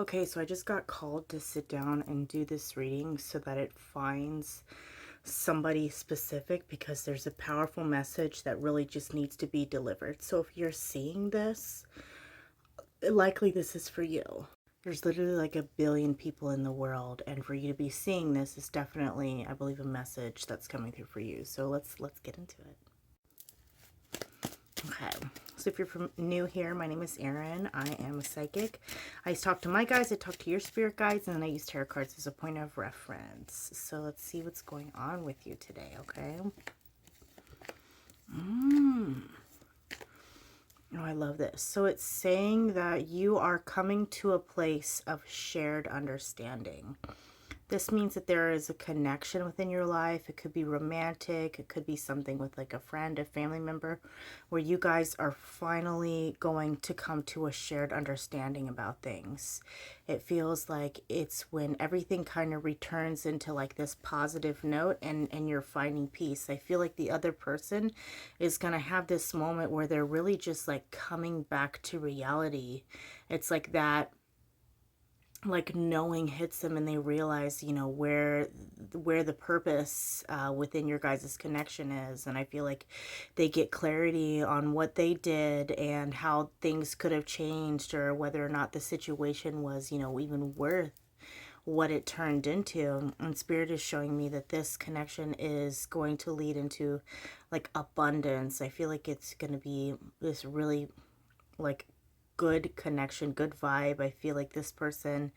Okay, so I just got called to sit down and do this reading so that it finds somebody specific because there's a powerful message that really just needs to be delivered. So if you're seeing this, likely this is for you. There's literally like a billion people in the world, and for you to be seeing this is definitely, I believe, a message that's coming through for you. So let's get into it. Okay, so if you're new here, my name is Erin. I am a psychic. I talk to my guides, I talk to your spirit guides, and then I use tarot cards as a point of reference. So let's see what's going on with you today, okay? Oh, I love this. So it's saying that you are coming to a place of shared understanding. This means that there is a connection within your life. It could be romantic. It could be something with like a friend, a family member, where you guys are finally going to come to a shared understanding about things. It feels like it's when everything kind of returns into like this positive note and you're finding peace. I feel like the other person is going to have this moment where they're really just like coming back to reality. It's like that, like knowing hits them and they realize, where the purpose within your guys' connection is. And I feel like they get clarity on what they did and how things could have changed, or whether or not the situation was, even worth what it turned into. And spirit is showing me that this connection is going to lead into like abundance. I feel like it's going to be this really like good connection, good vibe. I feel like this person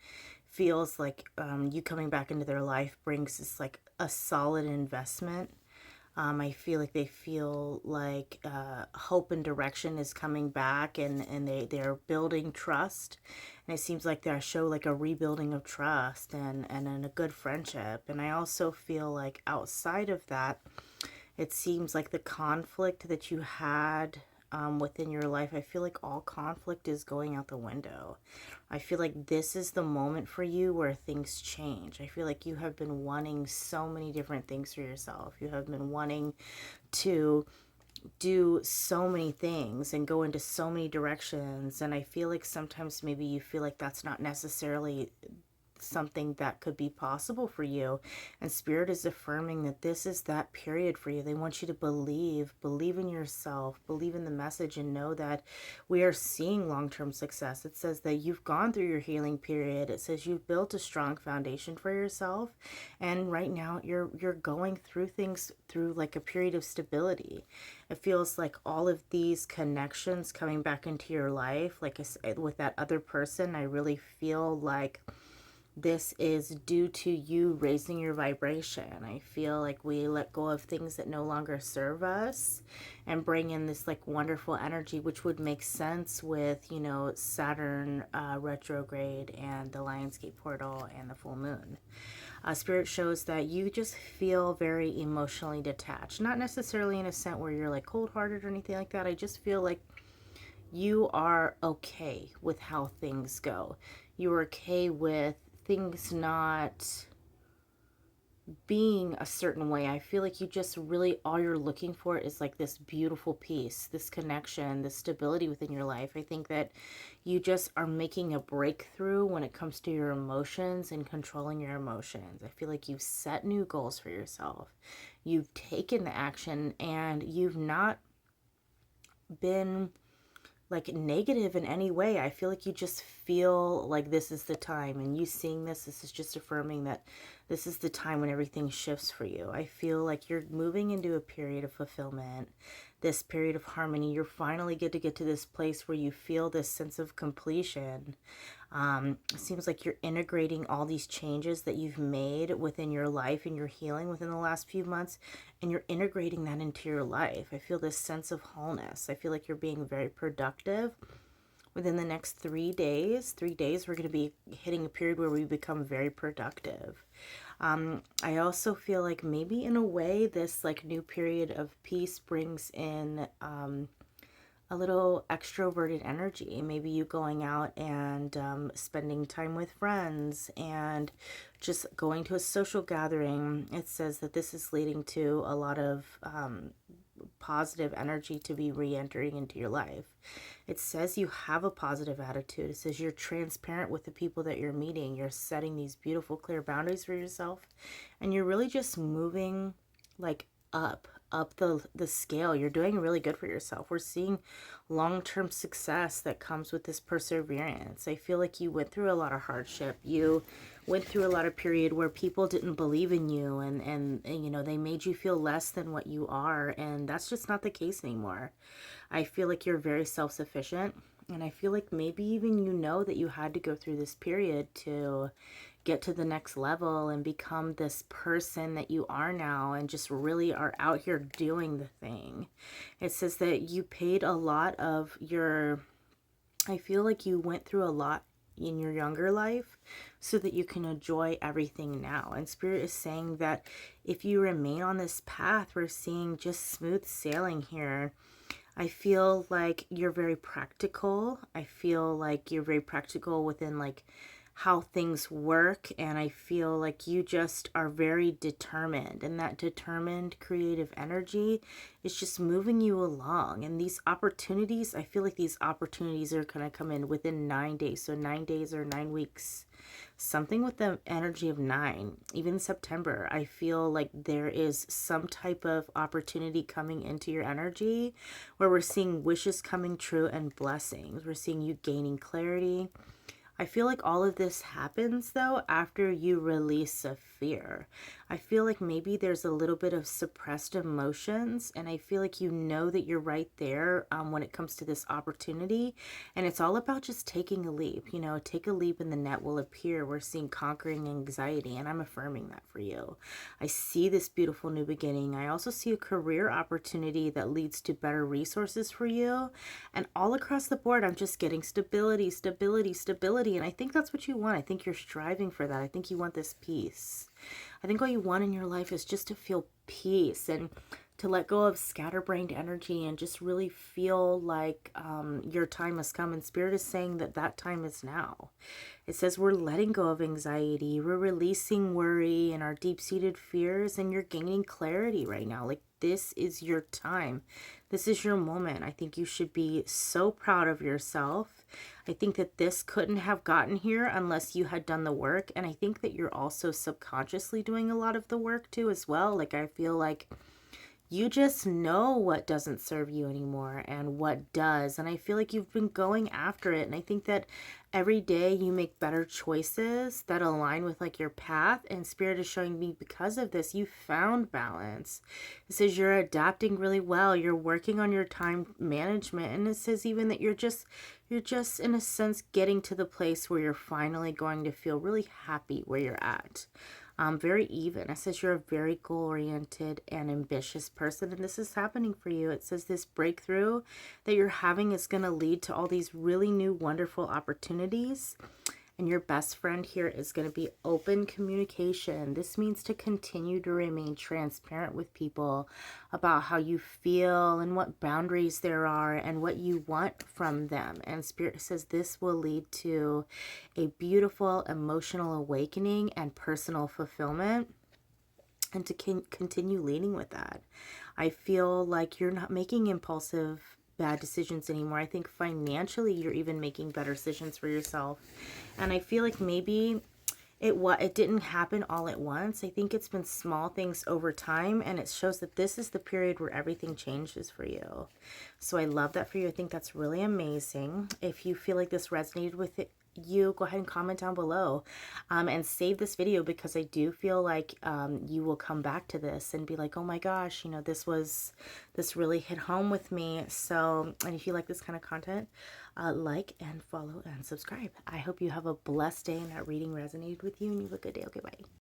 feels like you coming back into their life brings this like a solid investment. I feel like they feel like hope and direction is coming back, and they're building trust. And it seems like they show like a rebuilding of trust and a good friendship. And I also feel like outside of that, it seems like the conflict that you had within your life, I feel like all conflict is going out the window. I feel like this is the moment for you where things change. I feel like you have been wanting so many different things for yourself. You have been wanting to do so many things and go into so many directions. And I feel like sometimes maybe you feel like that's not necessarily something that could be possible for you, and spirit is affirming that this is that period for you. They want you to believe in yourself, believe in the message, and know that we are seeing long-term success. It says that you've gone through your healing period. It says you've built a strong foundation for yourself, and right now you're going through things through like a period of stability. It feels like all of these connections coming back into your life, like with that other person, I really feel like this is due to you raising your vibration. I feel like we let go of things that no longer serve us and bring in this like wonderful energy, which would make sense with, Saturn retrograde and the Lionsgate portal and the full moon. Spirit shows that you just feel very emotionally detached. Not necessarily in a sense where you're like cold hearted or anything like that. I just feel like you are okay with how things go. You're okay with things not being a certain way. I feel like you just really, all you're looking for is like this beautiful peace, this connection, this stability within your life. I think that you just are making a breakthrough when it comes to your emotions and controlling your emotions. I feel like you've set new goals for yourself. You've taken the action, and you've not been like negative in any way. I feel like you just feel like this is the time, and you seeing this is just affirming that this is the time when everything shifts for you. I feel like you're moving into a period of fulfillment, this period of harmony. You're finally get to this place where you feel this sense of completion. It seems like you're integrating all these changes that you've made within your life and your healing within the last few months, and you're integrating that into your life. I feel this sense of wholeness. I feel like you're being very productive. Within the next 3 days, we're going to be hitting a period where we become very productive. I also feel like maybe in a way this like new period of peace brings in a little extroverted energy. Maybe you going out and spending time with friends and just going to a social gathering. It says that this is leading to a lot of positive energy to be re-entering into your life. It says you have a positive attitude. It says you're transparent with the people that you're meeting. You're setting these beautiful, clear boundaries for yourself. And you're really just moving like up the scale. You're doing really good for yourself. We're seeing long-term success that comes with this perseverance. I feel like you went through a lot of hardship. You went through a lot of period where people didn't believe in you, and you know, they made you feel less than what you are, and that's just not the case anymore. I feel like you're very self-sufficient, and I feel like maybe even you know that you had to go through this period to get to the next level and become this person that you are now, and just really are out here doing the thing. It says that you paid a lot of your, I feel like you went through a lot in your younger life so that you can enjoy everything now. And Spirit is saying that if you remain on this path, we're seeing just smooth sailing here. I feel like you're very practical. I feel like you're very practical within like how things work, and I feel like you just are very determined, and that determined creative energy is just moving you along. And these opportunities, I feel like these opportunities are going to come in within 9 days. So 9 days or 9 weeks, something with the energy of 9. Even September, I feel like there is some type of opportunity coming into your energy where we're seeing wishes coming true and blessings. We're seeing you gaining clarity. I feel like all of this happens though after you release a fear. I feel like maybe there's a little bit of suppressed emotions, and I feel like you know that you're right there when it comes to this opportunity, and it's all about just taking a leap. You know, take a leap and the net will appear. We're seeing conquering anxiety, and I'm affirming that for you. I see this beautiful new beginning. I also see a career opportunity that leads to better resources for you, and all across the board I'm just getting stability, stability, stability. And I think that's what you want. I think you're striving for that. I think you want this peace. I think all you want in your life is just to feel peace and to let go of scatterbrained energy and just really feel like your time has come. And Spirit is saying that that time is now. It says we're letting go of anxiety. We're releasing worry and our deep-seated fears, and you're gaining clarity right now. Like, this is your time. This is your moment. I think you should be so proud of yourself. I think that this couldn't have gotten here unless you had done the work. And I think that you're also subconsciously doing a lot of the work too as well. Like, I feel like you just know what doesn't serve you anymore and what does. And I feel like you've been going after it. And I think that every day you make better choices that align with like your path. And Spirit is showing me because of this, you found balance. It says you're adapting really well. You're working on your time management. And it says even that you're just in a sense getting to the place where you're finally going to feel really happy where you're at. Very even. It says you're a very goal-oriented and ambitious person, and this is happening for you. It says this breakthrough that you're having is going to lead to all these really new, wonderful opportunities. And your best friend here is going to be open communication. This means to continue to remain transparent with people about how you feel and what boundaries there are and what you want from them. And Spirit says this will lead to a beautiful emotional awakening and personal fulfillment, and to continue leading with that. I feel like you're not making impulsive bad decisions anymore. I think financially you're even making better decisions for yourself. And I feel like maybe it didn't happen all at once. I think it's been small things over time, and it shows that this is the period where everything changes for you. So I love that for you. I think that's really amazing. If you feel like this resonated with you, go ahead and comment down below and save this video, because I do feel like you will come back to this and be like, oh my gosh, you know, this really hit home with me. So, and if you like this kind of content, like and follow and subscribe. I hope you have a blessed day and that reading resonated with you, and you have a good day. Okay, bye.